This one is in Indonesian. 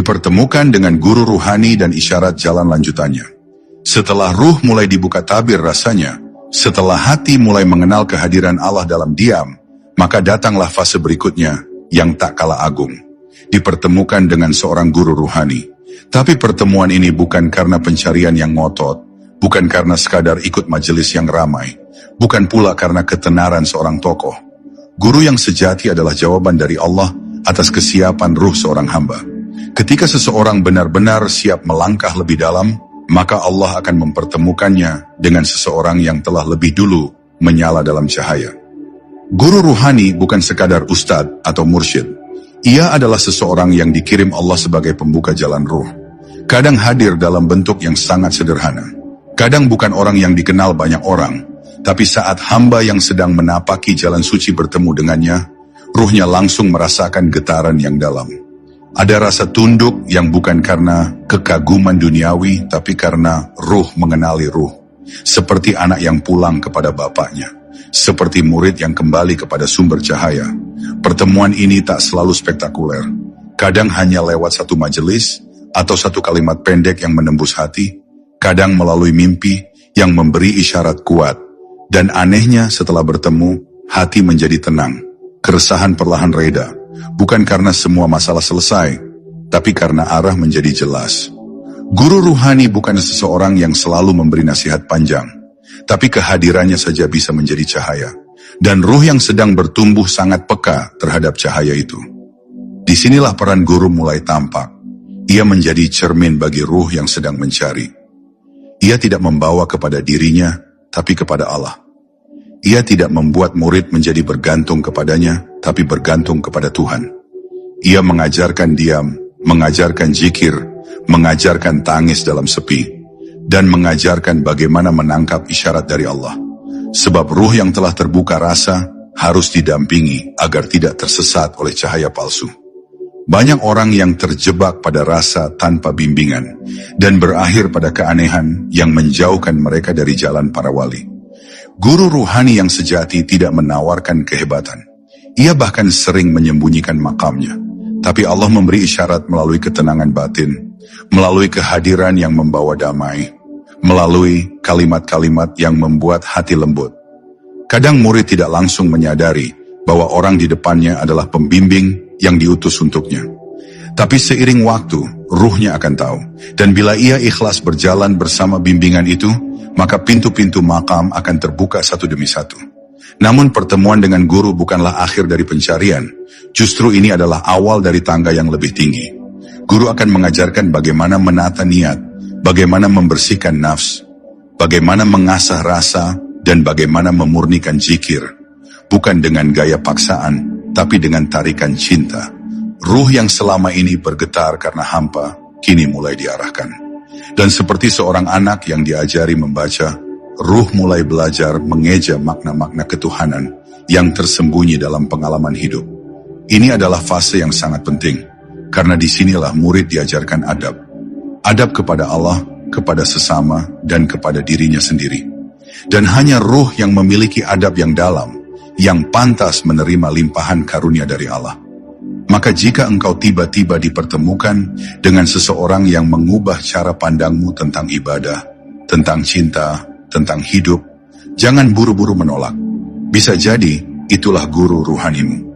dipertemukan dengan guru ruhani dan isyarat jalan lanjutannya. Setelah ruh mulai dibuka tabir rasanya, setelah hati mulai mengenal kehadiran Allah dalam diam, maka datanglah fase berikutnya yang tak kalah agung. Dipertemukan dengan seorang guru ruhani. Tapi pertemuan ini bukan karena pencarian yang ngotot, bukan karena sekadar ikut majelis yang ramai, bukan pula karena ketenaran seorang tokoh. Guru yang sejati adalah jawaban dari Allah atas kesiapan ruh seorang hamba. Ketika seseorang benar-benar siap melangkah lebih dalam, maka Allah akan mempertemukannya dengan seseorang yang telah lebih dulu menyala dalam cahaya. Guru ruhani bukan sekadar ustadz atau mursyid. Ia adalah seseorang yang dikirim Allah sebagai pembuka jalan ruh. Kadang hadir dalam bentuk yang sangat sederhana. Kadang bukan orang yang dikenal banyak orang, tapi saat hamba yang sedang menapaki jalan suci bertemu dengannya, ruhnya langsung merasakan getaran yang dalam. Ada rasa tunduk yang bukan karena kekaguman duniawi, tapi karena ruh mengenali ruh. Seperti anak yang pulang kepada bapaknya. Seperti murid yang kembali kepada sumber cahaya. Pertemuan ini tak selalu spektakuler. Kadang hanya lewat satu majelis, atau satu kalimat pendek yang menembus hati. Kadang melalui mimpi yang memberi isyarat kuat. Dan anehnya setelah bertemu, hati menjadi tenang. Keresahan perlahan reda. Bukan karena semua masalah selesai, tapi karena arah menjadi jelas. Guru ruhani bukan seseorang yang selalu memberi nasihat panjang, tapi kehadirannya saja bisa menjadi cahaya. Dan ruh yang sedang bertumbuh sangat peka terhadap cahaya itu. Disinilah peran guru mulai tampak. Ia menjadi cermin bagi ruh yang sedang mencari. Ia tidak membawa kepada dirinya, tapi kepada Allah. Ia tidak membuat murid menjadi bergantung kepadanya, tapi bergantung kepada Tuhan. Ia mengajarkan diam, mengajarkan zikir, mengajarkan tangis dalam sepi, dan mengajarkan bagaimana menangkap isyarat dari Allah. Sebab ruh yang telah terbuka rasa harus didampingi agar tidak tersesat oleh cahaya palsu. Banyak orang yang terjebak pada rasa tanpa bimbingan dan berakhir pada keanehan yang menjauhkan mereka dari jalan para wali. Guru ruhani yang sejati tidak menawarkan kehebatan. Ia bahkan sering menyembunyikan makamnya. Tapi Allah memberi isyarat melalui ketenangan batin, melalui kehadiran yang membawa damai, melalui kalimat-kalimat yang membuat hati lembut. Kadang murid tidak langsung menyadari bahwa orang di depannya adalah pembimbing yang diutus untuknya. Tapi seiring waktu, ruhnya akan tahu. Dan bila ia ikhlas berjalan bersama bimbingan itu, maka pintu-pintu makam akan terbuka satu demi satu. Namun pertemuan dengan guru bukanlah akhir dari pencarian. Justru ini adalah awal dari tangga yang lebih tinggi. Guru akan mengajarkan bagaimana menata niat, bagaimana membersihkan nafs, bagaimana mengasah rasa, dan bagaimana memurnikan zikir. Bukan dengan gaya paksaan, tapi dengan tarikan cinta. Ruh yang selama ini bergetar karena hampa, kini mulai diarahkan. Dan seperti seorang anak yang diajari membaca, ruh mulai belajar mengeja makna-makna ketuhanan yang tersembunyi dalam pengalaman hidup. Ini adalah fase yang sangat penting, karena disinilah murid diajarkan adab. Adab kepada Allah, kepada sesama, dan kepada dirinya sendiri. Dan hanya ruh yang memiliki adab yang dalam, yang pantas menerima limpahan karunia dari Allah. Maka jika engkau tiba-tiba dipertemukan dengan seseorang yang mengubah cara pandangmu tentang ibadah, tentang cinta, tentang hidup, jangan buru-buru menolak. Bisa jadi itulah guru ruhanimu.